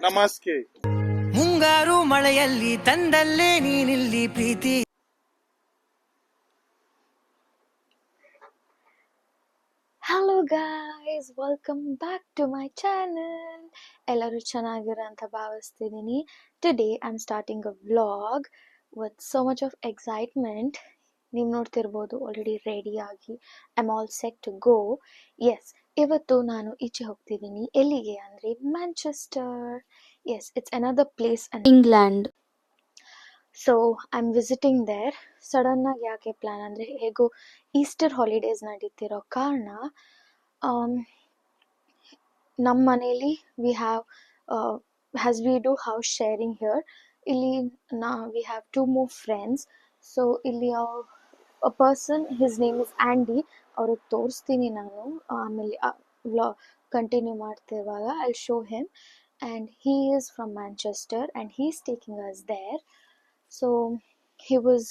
ನಮಸ್ತೆ. ಮುಂಗಾರು ಮಳೆಯಲ್ಲಿ ತಂದಲ್ಲೇ ನೀನಿಲ್ಲಿ ಪ್ರೀತಿ. Hello guys, welcome back to my channel. ಎಲ್ಲರೂ ಚೆನ್ನಾಗಿರೋ ಅಂತ ಭಾವಿಸ್ತಿದ್ದೀನಿ. Today I am starting a vlog with so much of excitement. ನೀವು ನೋಡ್ತಿರ್ಬೋದು ಆಲ್ರೆಡಿ ರೆಡಿಯಾಗಿ I am all set to go. Yes, ಇವತ್ತು ನಾನು ಈಚೆ ಹೋಗ್ತಿದ್ದೀನಿ. ಎಲ್ಲಿಗೆ ಅಂದರೆ Manchester. Yes, it's another place in England. So I am visiting there. ಸಡನ್ನಾಗಿ ಯಾಕೆ ಪ್ಲ್ಯಾನ್ ಅಂದರೆ, ಹೇಗೋ ಈಸ್ಟರ್ ಹಾಲಿಡೇಸ್ ನಡೀತಿರೋ ಕಾರಣ ನಮ್ಮ ಮನೇಲಿ we have has we do house sharing here. ಇಲ್ಲಿ we have 2 more friends. So ಇಲ್ಲಿ a person, his name is Andy. ಅವ್ರಿಗೆ ತೋರಿಸ್ತೀನಿ ನಾನು ಆಮೇಲೆ ವ್ಲಾಗ್ ಕಂಟಿನ್ಯೂ ಮಾಡ್ತಿರುವಾಗ. I show him and he is from Manchester and he is taking us there. So he was,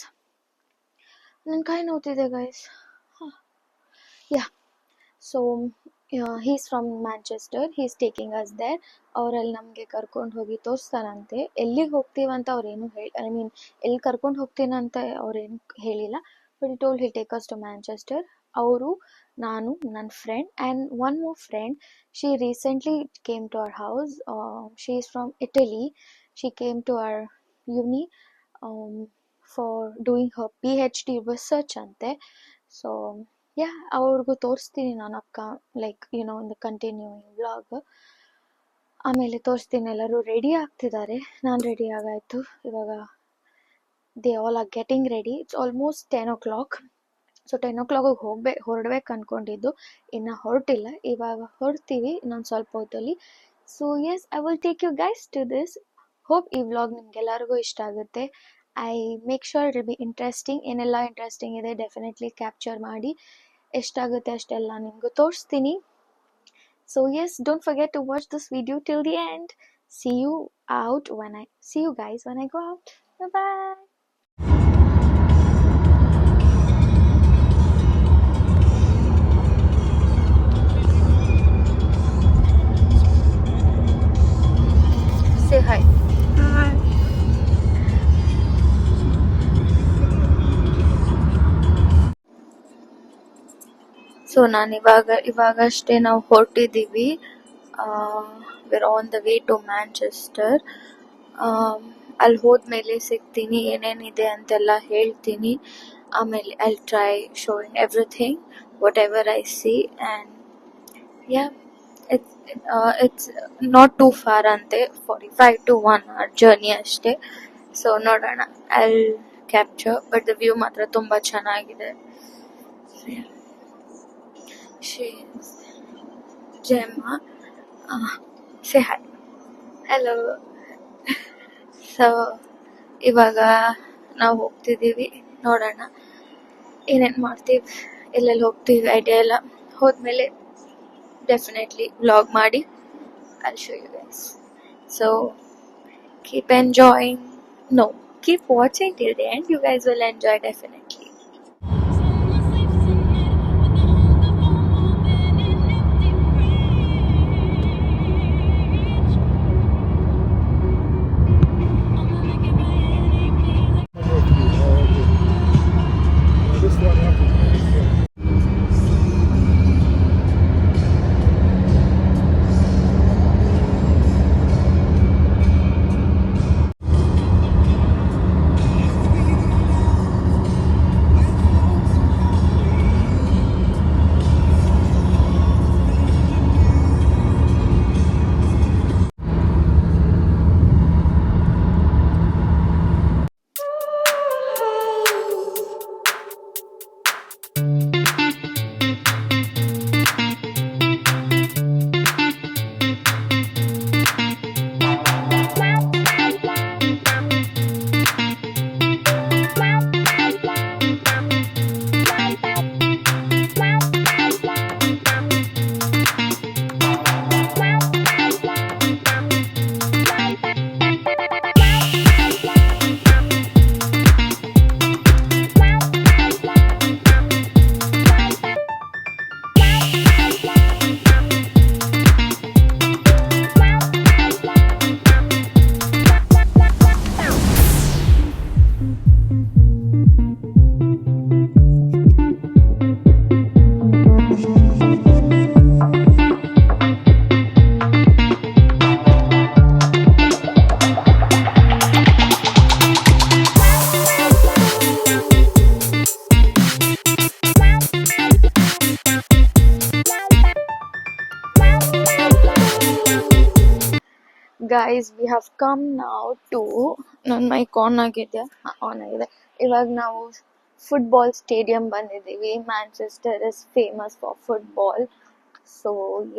ನನ್ನ ಕೈ ನೋವ್ತಿದೆ guys. Yeah, so he's from Manchester. He's taking us there. ಅವರಲ್ಲಿ ನಮಗೆ ಕರ್ಕೊಂಡು ಹೋಗಿ ತೋರಿಸ್ತಾರಂತೆ. ಎಲ್ಲಿಗೆ ಹೋಗ್ತೀವಂತ ಅವ್ರೇನು ಐ ಮೀನ್ ಎಲ್ಲಿ ಕರ್ಕೊಂಡು ಹೋಗ್ತೀನಂತ ಅವ್ರೇನು ಹೇಳಿಲ್ಲ. But he told he'll take us to Manchester. ಅವರು, ನಾನು, ನನ್ನ friend and one more friend. She recently came to our house. She is from Italy. She came to our uni for doing her PhD research ಅಂತೆ. So yeah, ಅವ್ರಿಗೂ ತೋರಿಸ್ತೀನಿ ನಾನು like in the continuing vlog. ಆಮೇಲೆ ತೋರಿಸ್ತೀನಿ. ಎಲ್ಲರೂ ready ಆಗ್ತಿದ್ದಾರೆ. ನಾನು ready ಆಗಾಯಿತು. ಇವಾಗ they all are getting ready. It's almost 10 o'clock. So 10 o'clock ಹೊರಡ್ಬೇಕು ಅಂದ್ಕೊಂಡಿದ್ದು, ಇನ್ನು ಹೊರಟಿಲ್ಲ. ಇವಾಗ ಹೊರಡ್ತೀವಿ ಇನ್ನೊಂದು ಸ್ವಲ್ಪ ಹೊತ್ತಲ್ಲಿ. So yes, I will take you guys to this. Hope ಈ ವ್ಲಾಗ್ ನಿಮ್ಗೆಲ್ಲರಿಗೂ ಇಷ್ಟ ಆಗುತ್ತೆ. I make sure it will be interesting. ಏನೆಲ್ಲ ಇಂಟ್ರೆಸ್ಟಿಂಗ್ ಇದೆ ಡೆಫಿನೆಟ್ಲಿ ಕ್ಯಾಪ್ಚರ್ ಮಾಡಿ ಎಷ್ಟಾಗುತ್ತೆ ಅಷ್ಟೆಲ್ಲ ನಿಮಗೂ ತೋರಿಸ್ತೀನಿ. So yes, don't forget to watch this video till the end. See you guys when I go out. Bye bye. Say hi. Hi. So ನಾನು ಇವಾಗಷ್ಟೇ ನಾವು ಹೊರಟಿದ್ದೀವಿ. we're on the way to Manchester. ಅಲ್ಲಿ ಹೋದ್ಮೇಲೆ ಸಿಗ್ತೀನಿ, ಏನೇನಿದೆ ಅಂತೆಲ್ಲ ಹೇಳ್ತೀನಿ. ಆಮೇಲೆ I try showing everything what ever I C. And yeah, it's not two for ಅಂತೆ. 45 to 1 hour ಜರ್ನಿ ಅಷ್ಟೇ. ಸೊ ನೋಡೋಣ, I capture. But the view ಮಾತ್ರ ತುಂಬ ಚೆನ್ನಾಗಿದೆ. Gemma, say hi. Hello. So ಇವಾಗ ನಾವು ಹೋಗ್ತಿದ್ದೀವಿ. ನೋಡೋಣ ಏನೇನು ಮಾಡ್ತೀವಿ, ಎಲ್ಲೆಲ್ಲಿ ಹೋಗ್ತೀವಿ ಐಡಿಯಾ ಎಲ್ಲ. ಹೋದ್ಮೇಲೆ ಡೆಫಿನೆಟ್ಲಿ ವ್ಲಾಗ್ ಮಾಡಿ I'll show you guys. So keep enjoying. No, keep watching till the end. You guys will enjoy definitely. Guys we have come now to ನನ್ನ ಮೈಕ್ ಆನ್ ಆಗಿದೆಯಾ ಆನ್ ಆಗಿದೆ ಇವಾಗ ನಾವು ಫುಟ್ಬಾಲ್ ಸ್ಟೇಡಿಯಂ ಬಂದಿದ್ದೀವಿ Manchester is famous for football so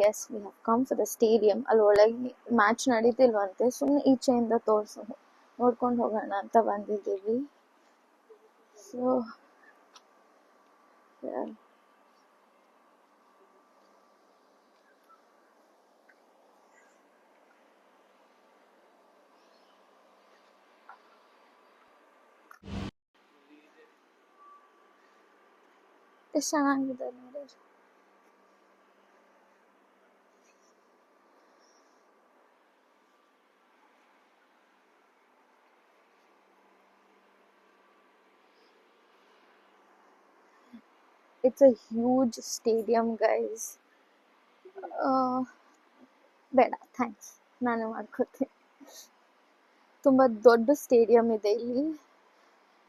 yes we have come for the stadium ಅಲ್ಲಿ ಒಳಗೆ match ನಡೀತಿಲ್ವಂತೆ ಸುಮ್ಮನೆ ಈಚೆಯಿಂದ ನೋಡ್ಕೊಂಡು ಹೋಗೋಣ ಅಂತ ಬಂದಿದ್ದೀವಿ ಸೊ ಎಷ್ಟು ಚೆನ್ನಾಗಿದೆ ನೋಡಿ it's a huge stadium guys ಬೇಡ ಥ್ಯಾಂಕ್ಸ್ ನಾನು ಮಾಡ್ಕೋತೀನಿ ತುಂಬ ದೊಡ್ಡ ಸ್ಟೇಡಿಯಂ ಇದೆ ಇಲ್ಲಿ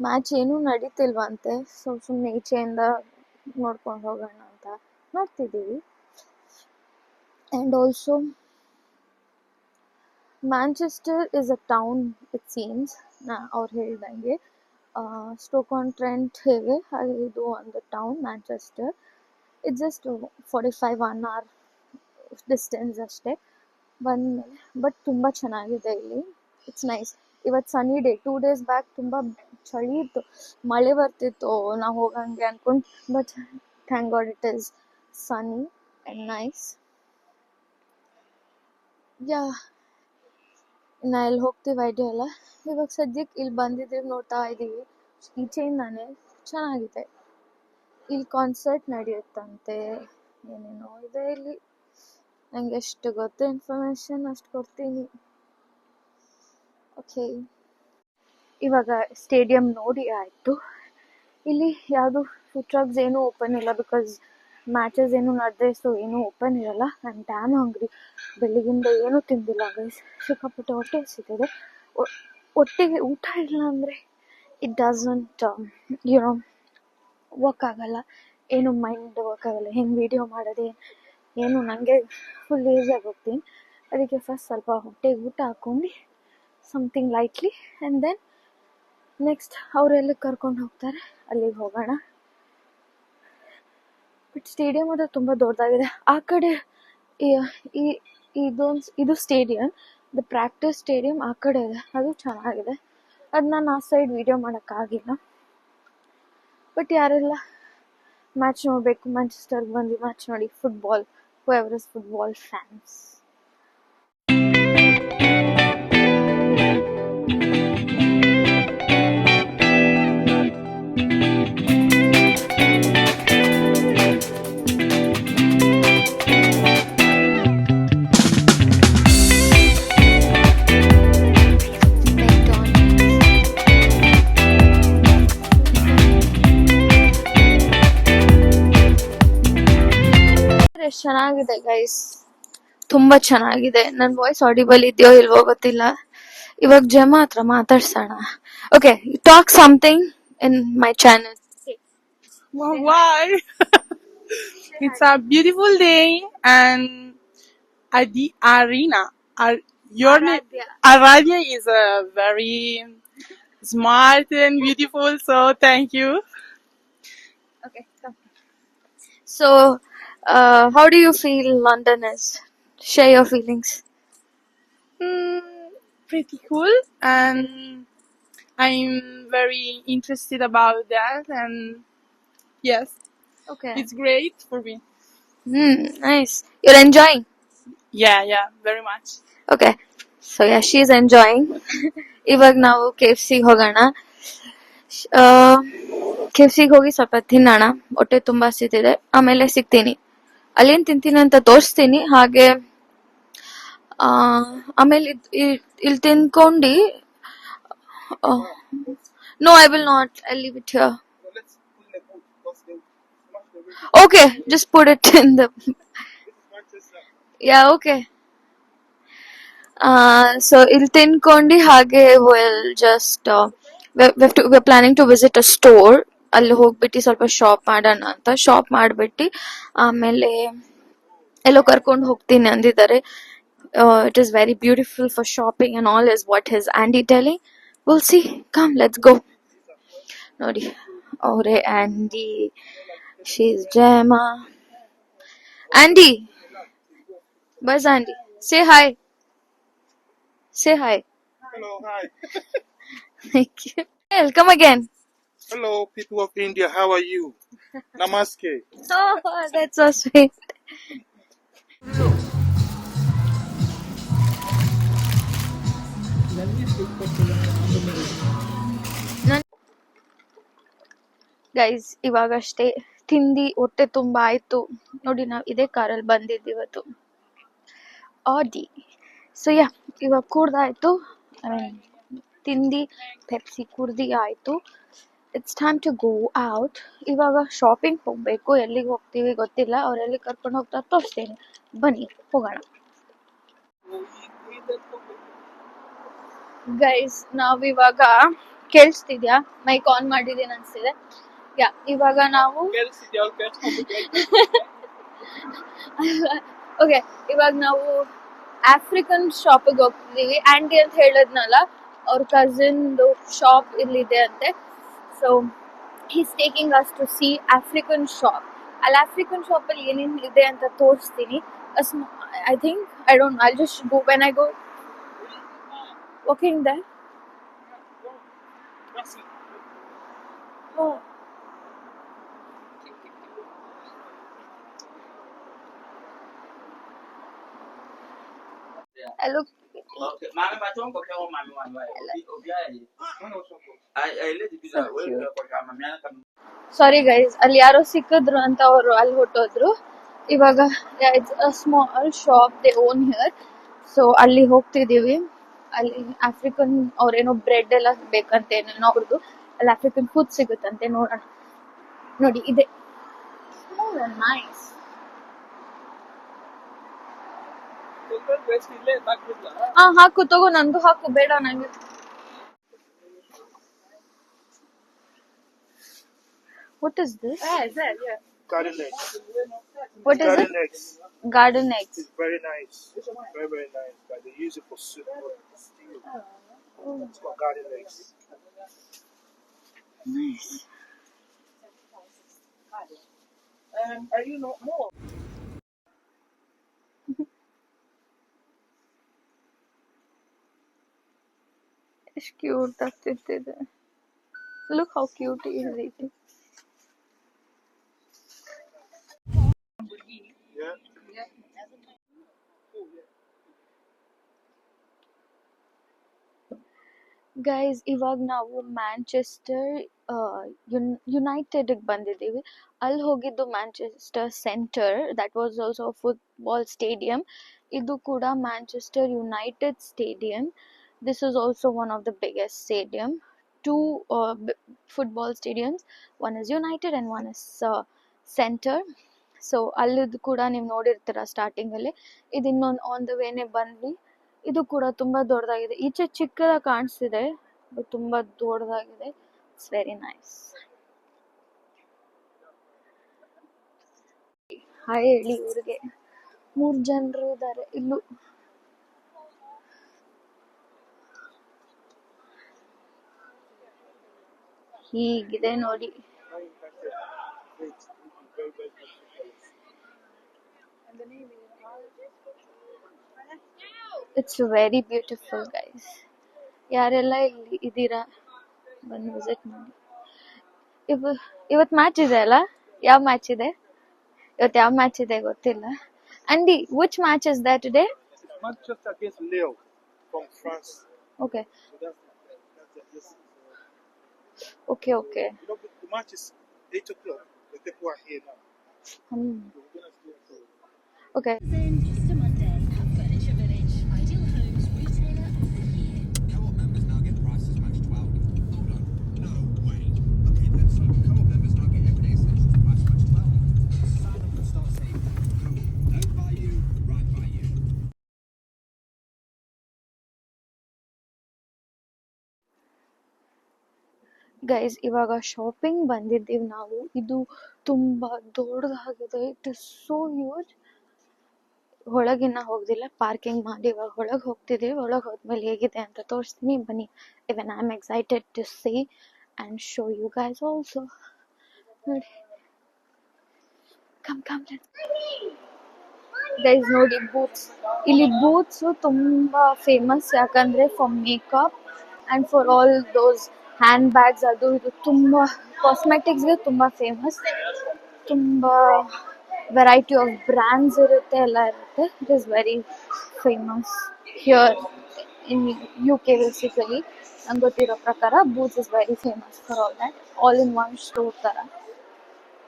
ಮ್ಯಾಚ್ ಏನೂ ನಡೀತಿಲ್ವಂತೆ ಸೊ ಸುಮ್ಮನೆ ಈಚೆಯಿಂದ ನೋಡ್ಕೊಂಡು ಹೋಗೋಣ ಅಂತ ನೋಡ್ತಿದ್ದೀವಿ and also Manchester is a town it seems ಅವ್ರು ಹೇಳ್ದಂಗೆ ಸ್ಟೋಕ್-ಆನ್-ಟ್ರೆಂಟ್ ಹೇಗೆ ಹಾಗೆ ಇದು ಒಂದು town Manchester it's just 45 1 hour distance ಅಷ್ಟೇ ಬಂದಮೇಲೆ ಬಟ್ ತುಂಬ ಚೆನ್ನಾಗಿದೆ ಇಲ್ಲಿ ಇಟ್ಸ್ ನೈಸ್ ಇವತ್ತು ಸನಿ ಡೇ 2 days ಬ್ಯಾಕ್ ತುಂಬ ಚಳಿ ಇತ್ತು ಮಳೆ ಬರ್ತಿತ್ತು ನಾವು ಹೋಗಂಗೆ ಅನ್ಕೊಂಡು but thank god it is Sunny and nice yeah ನಾ ಇಲ್ಲಿ ಹೋಗ್ತೀವಿ ಐಡಿಯಾ ಅಲ್ಲ ಇವಾಗ ಸದ್ಯಕ್ಕೆ ಇಲ್ಲಿ ಬಂದಿದ್ದೀವಿ ನೋಡ್ತಾ ಇದ್ದೀವಿ ಈಚೆಯಿಂದಾನೆ ಚೆನ್ನಾಗಿದೆ ಇಲ್ಲಿ ಕಾನ್ಸರ್ಟ್ ನಡೆಯುತ್ತಂತೆ ಏನೇನೋ ಇದೆ ಇಲ್ಲಿ ನಂಗೆ ಎಷ್ಟು ಗೊತ್ತು ಇನ್ಫಾರ್ಮೇಶನ್ ಅಷ್ಟು ಕೊಡ್ತೀನಿ ಓಕೆ ಇವಾಗ ಸ್ಟೇಡಿಯಂ ನೋಡಿ ಆಯಿತು ಇಲ್ಲಿ ಯಾವುದು ಫುಡ್ ಟ್ರಕ್ಸ್ ಏನೂ ಓಪನ್ ಇಲ್ಲ ಬಿಕಾಸ್ ಮ್ಯಾಚಸ್ ಏನು ನಡೆದೆ ಸೊ ಏನೂ ಓಪನ್ ಇರಲ್ಲ ನಾನು ಡ್ಯಾಮ್ ಹಂಗ್ರಿ ಬೆಳಗಿಂದ ಏನೂ ತಿಂದಿಲ್ಲ ಗೈಸ್ ಸಿಕ್ಕಾಪಟ್ಟೆ ಹೊಟ್ಟೆ ಹಸಿತಿದೆ ಒಟ್ಟಿಗೆ ಊಟ ಇಲ್ಲ ಅಂದರೆ ಇಟ್ ಡಸಂಟ್ ಯುನೋ ವರ್ಕ್ ಆಗಲ್ಲ ಏನು ಮೈಂಡ್ ವರ್ಕ್ ಆಗಲ್ಲ ಹೆಂಗೆ ವೀಡಿಯೋ ಮಾಡೋದೇ ಏನು ನನಗೆ ಫುಲ್ ಲೇಸಿಯಾಗಿ ಹೋಗ್ತೀನಿ ಅದಕ್ಕೆ ಫಸ್ಟ್ ಸ್ವಲ್ಪ ಹೊಟ್ಟೆಗೆ ಊಟ ಹಾಕ್ಕೊಂಡು something lightly and then next ಅವರೆಲ್ಲಿ ಕರ್ಕೊಂಡು ಹೋಗ್ತಾರೆ ಅಲ್ಲಿಗೆ ಹೋಗೋಣ ಬಟ್ ಸ್ಟೇಡಿಯಂ ಅದು ತುಂಬ ದೊಡ್ಡದಾಗಿದೆ ಆ ಕಡೆ ಇದು ಸ್ಟೇಡಿಯಂ ದ ಪ್ರಾಕ್ಟೀಸ್ ಸ್ಟೇಡಿಯಂ ಆ ಕಡೆ ಇದೆ ಅದು ಚೆನ್ನಾಗಿದೆ ಅದು ನಾನು ಆ ಸೈಡ್ ವೀಡಿಯೋ ಮಾಡೋಕ್ಕಾಗಿಲ್ಲ ಬಟ್ ಯಾರೆಲ್ಲ ಮ್ಯಾಚ್ ನೋಡಬೇಕು ಮ್ಯಾಂಚೆಸ್ಟರ್ಗೆ ಬಂದು ಮ್ಯಾಚ್ ನೋಡಿ football whoever is football fans ಎಷ್ಟು ಚೆನ್ನಾಗಿದೆ ಗೈಸ್ ತುಂಬಾ ಚೆನ್ನಾಗಿದೆ ನನ್ನ ವಾಯ್ಸ್ ಆಡಿಬಲ್ ಇದೆಯೋ ಇಲ್ವೋ ಗೊತ್ತಿಲ್ಲ ಇವಾಗ ಜಮ ಹತ್ರ ಮಾತಾಡ್ಸೋಣ okay talk something in my channel Why? It's a beautiful day and at the arena. Aradia is a very smart and beautiful, so thank you. okay so how do you feel London is share your feelings Pretty cool, and I'm very interested about that, and yes, okay it's great for me. nice you're enjoying Yeah, very much. okay so yeah she is enjoying ಇವಾಗ ನಾವು KFC ಹೋಗೋಣ KFC ಹೋಗಿ ಸ್ವಲ್ಪ ತಿನ್ನೋಣ ಹೊಟ್ಟೆ ತುಂಬಾ ಹಸಿತಿದೆ ಆಮೇಲೆ ಸಿಗ್ತೀನಿ ಅಲ್ಲೇನ್ ತಿಂತೀನಿ ಅಂತ ತೋರಿಸ್ತೀನಿ ಹಾಗೆ ಆಮೇಲೆ ಇಲ್ಲಿ ತಿನ್ಕೊಂಡು no I will not I leave it here okay just put it in the yeah okay so ಇಲ್ಲಿ ತಿನ್ಕೊಂಡು ಹಾಗೆ will just we're planning to visit a store ಅಲ್ಲಿ ಹೋಗ್ಬಿಟ್ಟು ಸ್ವಲ್ಪ ಶಾಪ್ ಮಾಡೋಣ ಅಂತ ಶಾಪ್ ಮಾಡ್ಬಿಟ್ಟು ಆಮೇಲೆ ಎಲ್ಲೋ ಕರ್ಕೊಂಡು ಹೋಗ್ತೀನಿ ಅಂದಿದ್ದಾರೆ it is very beautiful for shopping and all, is what his Andy telling. We'll see. Come, let's go. Nodi, ore Andy, she's Gemma. Andy, buzz Andy, say hi. Say hi. Hello, hi. Thank you. Come again. Hello, people of India. How are you? Namaste. Oh, that's so sweet. Guys ಇವಾಗಷ್ಟೇ ತಿಂದು ಹೊಟ್ಟೆ ತುಂಬ ಆಯಿತು ನೋಡಿ. ನಾವು ಇದೇ ಕಾರಲ್ಲಿ ಬಂದಿದ್ದೀವತ್ತು, ಆಡಿ. ಸೊ ಯಾ, ಇವಾಗ ಕುಡ್ದಾಯ್ತು, ಐ ಮೀನ್ ತಿಂದು ಪೆಪ್ಸಿ ಕುಡ್ದು ಆಯಿತು. It's time to go out. ಇವಾಗ ಶಾಪಿಂಗ್ ಹೋಗಬೇಕು. ಎಲ್ಲಿಗೆ ಹೋಗ್ತೀವಿ ಗೊತ್ತಿಲ್ಲ, ಅವ್ರು ಎಲ್ಲಿ ಕರ್ಕೊಂಡು ಹೋಗ್ತಾರೆ ತೋರಿಸ್ತೇನೆ. ಬನ್ನಿ ಹೋಗೋಣ. ಗೈಸ್ ನಾವಿವಾಗ, ಕೇಳಿಸ್ತಿದ್ಯಾ? ಮೈಕ್ ಆನ್ ಮಾಡಿದ್ದೀನಿ ಅನ್ಸ್ತಿದೆ. ಯಾ, ಇವಾಗ ನಾವು ಓಕೆ, ಇವಾಗ ನಾವು ಆಫ್ರಿಕನ್ ಶಾಪಿಗೆ ಹೋಗ್ತಿದೀವಿ. ಆಂಟಿ ಅಂತ ಹೇಳಿದ್ನಲ್ಲ, ಅವ್ರ ಕಸಿನ್ದು ಶಾಪ್ ಇಲ್ಲಿದೆ ಅಂತೆ. So he's taking us to see African shop. ಅಲ್ಲಿ ಆಫ್ರಿಕನ್ ಶಾಪ್ ಅಲ್ಲಿ ಏನೇನು ಇದೆ ಅಂತ ತೋರಿಸ್ತೀನಿ. I think, I don't know, I'll just go when I go walking there. Oh. Hello. Okay, mami machongo kwa mami wanwa. Obiaye. Ai lady pizza wewe kwa mami ana kama. Sorry guys, ಅಲ್ಲಿ ಯಾರೋ ಸಿಕ್ಕಿದ್ರು ಅಂತ ಅವರು ಅಲ್ಲಿ ಹೊಟ್ಟೋದ್ರು. ಇವಾಗ it's a small shop they own here. So ಅಲ್ಲಿ ಹೋಗ್ತಿದ್ದೀವಿ. ಅಲ್ಲಿ African ಅವ್ರೇನೋ ಬ್ರೆಡ್ ಎಲ್ಲ ಬೇಕಂತೆ ಏನೇನೋ ಅವ್ರದ್ದು. ಅಲ್ಲಿ ಆಫ್ರಿಕನ್ ಫುಡ್ ಸಿಗುತ್ತಂತೆ, ನೋಡೋಣ. ನೋಡಿ ಇದೆ, ನೈಸ್. ಹಾಕು, ತಗೋ, ನಂದು ಹಾಕು. ಬೇಡ ನಂಗೆ. What is this? Garden eggs. What is Garden it? eggs. Garden eggs. It's very nice. Very, very nice. But they use it for soup or stew. It's called garden eggs. Nice. Are you not more? It's cute ಆಗ್ತಿದೆ. Look how cute he is eating. Yeah. Guys ಇವಾಗ ನಾವು Manchester ಯುನೈಟೆಡ್ಗೆ ಬಂದಿದ್ದೀವಿ. ಅಲ್ಲಿ ಹೋಗಿದ್ದು Manchester centre, that was also football stadium. ಇದು ಕೂಡ Manchester United stadium. This is also one of the biggest stadium. Two football stadiums, one is United and one is Center. So ಅಲ್ಲಿದ್ದು ಕೂಡ ನೀವು ನೋಡಿರ್ತೀರ ಸ್ಟಾರ್ಟಿಂಗಲ್ಲಿ. ಇದು ಇನ್ನೊಂದು ಆನ್ ದ ವೇನೆ ಬಂದ್ವಿ. ಇದು ಕೂಡ ತುಂಬ ದೊಡ್ಡದಾಗಿದೆ. ಈಚೆ ಚಿಕ್ಕದಾಗಿ ಕಾಣಿಸ್ತಿದೆ, ಬಟ್ ತುಂಬ ದೊಡ್ಡದಾಗಿದೆ. It's very nice. ಹಾಯ್ ಹೇಳಿ ಇವ್ರಿಗೆ. 3 ಜನರು ಇದ್ದಾರೆ ಇಲ್ಲೂ. ಹೀಗಿದೆ ನೋಡಿ. It's very beautiful guys. ಯಾರೆಲ್ಲ ಇಲ್ಲಿ ಇದ್ದೀರಾ ಬಂದು ವಿಸಿಟ್ ಮಾಡಿ. ಇವತ್ತು ಮ್ಯಾಚ್ ಇದೆ ಅಲ್ಲ? ಯಾವ ಮ್ಯಾಚ್ ಇದೆ ಇವತ್ತು? ಯಾವ ಮ್ಯಾಚ್ ಇದೆ ಗೊತ್ತಿಲ್ಲ. Andy, which match is that today? It's Manchester against Lille from France. Okay So that's okay okay. you know, the match is 8 o'clock. The people are here now. So we're gonna stay until. Okay. Easter Monday at Furniture Village. Ideal Homes Retailer of the Year. Co-op members now get prices matched 12. Hold on. No way. Okay, then so co-op members now get everyday essentials price matched 12. Sign up and start saving. Co-op. Don't buy you, right by you. Guys ಇವಾಗ shopping ಬಂದಿದ್ದೀವಿ ನಾವು. ಇದು ತುಂಬ ದೊಡ್ಡದಾಗಿದೆ. It is so huge. ಒಳಗಿನ್ನ ಹೋಗ್ದಿಲ್ಲ, parking ಮಾಡಿ ಇವಾಗ ಒಳಗೆ ಹೋಗ್ತಿದ್ದೀವಿ. ಒಳಗೆ ಹೋದ್ಮೇಲೆ ಹೇಗಿದೆ ಅಂತ ತೋರಿಸ್ತೀನಿ ಬನ್ನಿ. Even I am excited to see and show you guys also. ನೋಡಿ, ಕಮ್ ಗೈಸ್ ನೋಡಿ ಬೂತ್ಸ್. ಇಲ್ಲಿ ಬೂತ್ಸು ತುಂಬ ಫೇಮಸ್, ಯಾಕಂದರೆ for makeup and for all those handbags, ಅದು ಇದು ತುಂಬ ಕಾಸ್ಮೆಟಿಕ್ಸ್ಗೆ ತುಂಬ ಫೇಮಸ್. ತುಂಬ ವೆರೈಟಿ ಆಫ್ ಬ್ರ್ಯಾಂಡ್ಸ್ ಇರುತ್ತೆ, ಎಲ್ಲ ಇರುತ್ತೆ. It is very famous here in UK basically. ನಂಗೆ ಗೊತ್ತಿರೋ ಪ್ರಕಾರ booths is very famous for all that, all in one store ಥರ.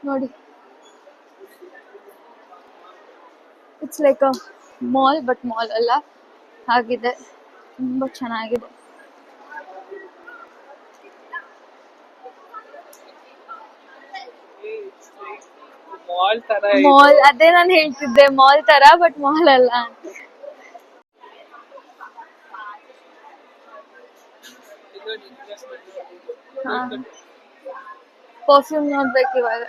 ನೋಡಿ, it's like a mall, but mall ಅಲ್ಲ ಆಗಿದೆ. ತುಂಬ ಚೆನ್ನಾಗಿದೆ. ಮಾಲ್, ಅದೇ ನಾನು ಹೇಳ್ತಿದ್ದೆ, ಮಾಲ್ ತರ ಬಟ್ ಮಾಲ್ ಅಲ್ಲ ಅಂತ. ಪರ್ಫ್ಯೂಮ್ ನೋಡ್ಬೇಕು ಇವಾಗ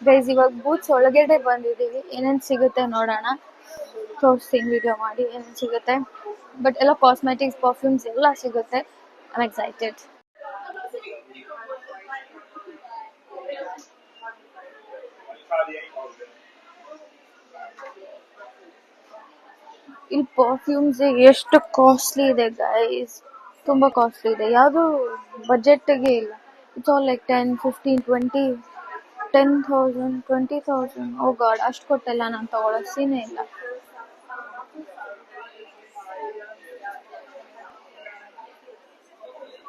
ಗೈಸ್. ಇವಾಗ ಬೂತ್ಸ್ ಒಳಗಡೆ ಬಂದಿದ್ದೀವಿ. ಏನೇನು ಸಿಗುತ್ತೆ ನೋಡೋಣ, ತೋರಿಸ್ತೀನಿ ವಿಡಿಯೋ ಮಾಡಿ ಏನೇನು ಸಿಗುತ್ತೆ. ಬಟ್ ಎಲ್ಲ ಕಾಸ್ಮೆಟಿಕ್ಸ್, ಪರ್ಫ್ಯೂಮ್ಸ್ ಎಲ್ಲ ಸಿಗುತ್ತೆ. I am excited. ಈ ಪರ್ಫ್ಯೂಮ್ಸ್ ಎಷ್ಟು ಕಾಸ್ಟ್ಲಿ ಇದೆ ಗೈಸ್, ತುಂಬ ಕಾಸ್ಟ್ಲಿ ಇದೆ. ಯಾವುದು ಬಜೆಟ್ಗೆ ಇಲ್ಲ. It's all like 10, 15, 20, 10,000, 20,000. Oh God, ಅಷ್ಟು ಕೊಟ್ಟೆಲ್ಲ ನಾನು ತಗೊಳ್ಳೋ ಸೀನೇ ಇಲ್ಲ.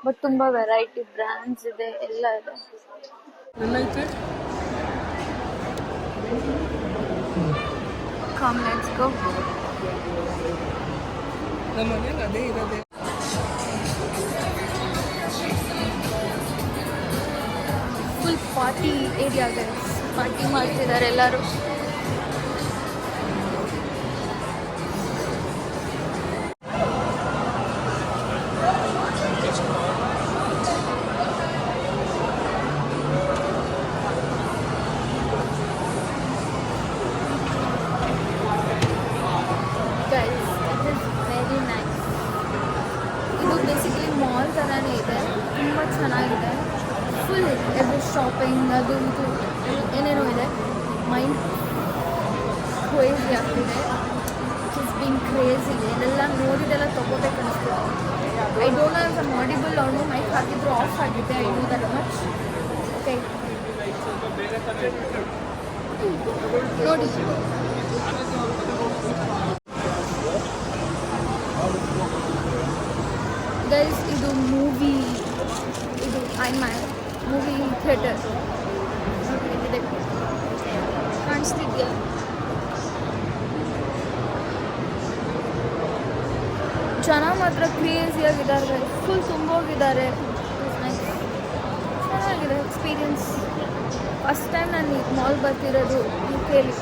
ಬಟ್ ತುಂಬ ವೆರೈಟಿ ಬ್ರ್ಯಾಂಡ್ಸ್ ಇದೆ, ಎಲ್ಲ ಇದೆ. Come, let's go. Full party area guys, party ಮಾಡ್ತಿದ್ದಾರೆ ಎಲ್ಲರೂ. ಮಾಲ್ ಥರನೇ ಇದೆ, ತುಂಬ ಚೆನ್ನಾಗಿದೆ. ಫುಲ್ ಎವ್ರಿ ಶಾಪಿಂಗ್ ಅದು ಇದು ಏನೇನೋ ಇದೆ. ಮೈಂಡ್ ಕ್ರೇಜಿ ಆಗ್ತಿದೆ. It's been crazy. ಇದೆಲ್ಲ ನೋಡಿದೆಲ್ಲ ತೊಗೋಬೇಕು ಅನಿಸ್ತಿದೆ. I don't know if I am audible or no. Mic ಹಾಕಿದ್ರು ಆಫ್ ಆಗಿದೆ. I know that much. Okay, ನೋಡಿ ಗೈಸ್, ಇದು ಮೂವಿ, ಇದು ಐಮ್ಯಾಕ್ಸ್ ಮೂವಿ ಥಿಯೇಟರ್ ಇದೆ, ಕಾಣಿಸ್ತಿದ್ಯಾ? ಜನ ಮಾತ್ರ ಕ್ರೇಜಿಯಾಗಿದ್ದಾರೆ, ಫುಲ್ ತುಂಬೋಗಿದ್ದಾರೆ. ಚೆನ್ನಾಗಿದೆ ಎಕ್ಸ್ಪೀರಿಯನ್ಸ್. ಫಸ್ಟ್ ಟೈಮ್ ನಾನು ಈ ಮಾಲ್ ಬರ್ತಿರೋದು UKಲಿ.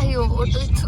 ಅಯ್ಯೋ, ಹೊಟ್ಟೋಯ್ತು.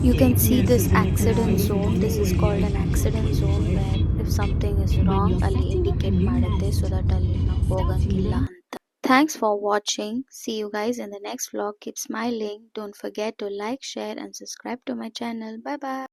You can see this accident zone. This is called an accident zone where if something is wrong, ಅಲ್ಲಿ indicate ಮಾಡುತ್ತೆ so that ಅಲ್ಲಿ ನಾವು ಹೋಗಂಗಿಲ್ಲ ಅಂತ. Thanks for watching. See you guys in the next vlog. Keep smiling. Don't forget to like, share and subscribe to my channel. Bye bye.